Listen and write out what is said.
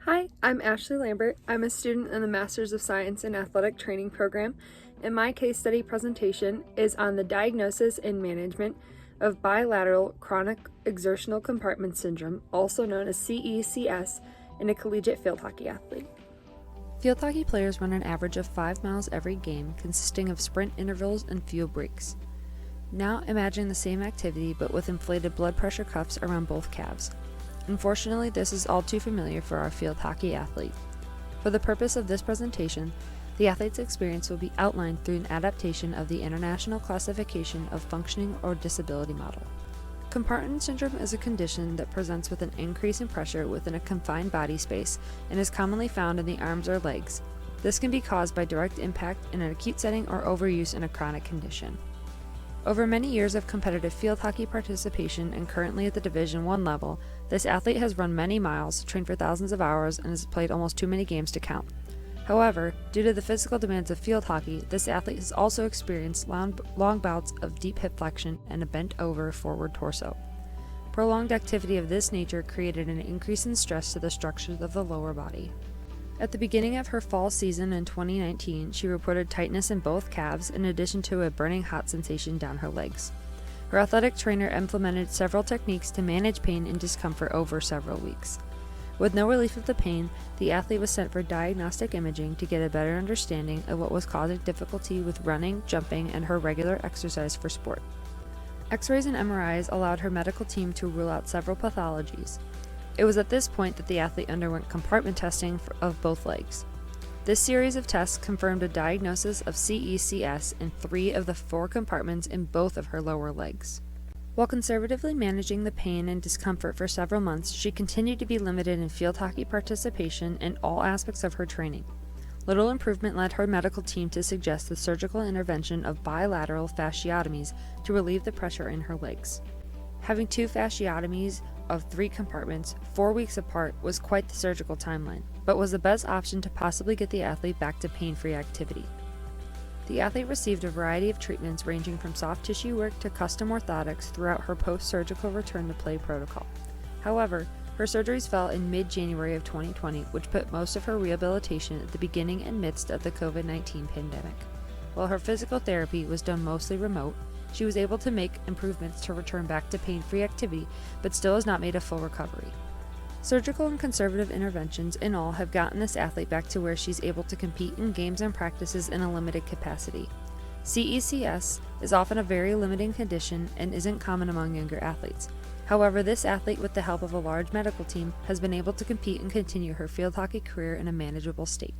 Hi, I'm Ashley Lambert. I'm a student in the Master's of Science in Athletic Training program, and my case study presentation is on the diagnosis and management of bilateral chronic exertional compartment syndrome, also known as CECS, in a collegiate field hockey athlete. Field hockey players run an average of 5 miles every game, consisting of sprint intervals and fuel breaks. Now imagine the same activity but with inflated blood pressure cuffs around both calves. Unfortunately, this is all too familiar for our field hockey athlete. For the purpose of this presentation, the athlete's experience will be outlined through an adaptation of the International Classification of Functioning or Disability Model. Compartment syndrome is a condition that presents with an increase in pressure within a confined body space and is commonly found in the arms or legs. This can be caused by direct impact in an acute setting or overuse in a chronic condition. Over many years of competitive field hockey participation and currently at the Division I level, this athlete has run many miles, trained for thousands of hours, and has played almost too many games to count. However, due to the physical demands of field hockey, this athlete has also experienced long bouts of deep hip flexion and a bent-over forward torso. Prolonged activity of this nature created an increase in stress to the structures of the lower body. At the beginning of her fall season in 2019, she reported tightness in both calves in addition to a burning hot sensation down her legs. Her athletic trainer implemented several techniques to manage pain and discomfort over several weeks. With no relief of the pain, the athlete was sent for diagnostic imaging to get a better understanding of what was causing difficulty with running, jumping, and her regular exercise for sport. X-rays and MRIs allowed her medical team to rule out several pathologies. It was at this point that the athlete underwent compartment testing of both legs. This series of tests confirmed a diagnosis of CECS in 3 of the 4 compartments in both of her lower legs. While conservatively managing the pain and discomfort for several months, she continued to be limited in field hockey participation in all aspects of her training. Little improvement led her medical team to suggest the surgical intervention of bilateral fasciotomies to relieve the pressure in her legs. Having 2 fasciotomies of 3 compartments, 4 weeks apart, was quite the surgical timeline, but was the best option to possibly get the athlete back to pain-free activity. The athlete received a variety of treatments ranging from soft tissue work to custom orthotics throughout her post-surgical return to play protocol. However, her surgeries fell in mid-January of 2020, which put most of her rehabilitation at the beginning and midst of the COVID-19 pandemic. While her physical therapy was done mostly remote, she was able to make improvements to return back to pain-free activity, but still has not made a full recovery. Surgical and conservative interventions in all have gotten this athlete back to where she's able to compete in games and practices in a limited capacity. CECS is often a very limiting condition and isn't common among younger athletes. However, this athlete, with the help of a large medical team, has been able to compete and continue her field hockey career in a manageable state.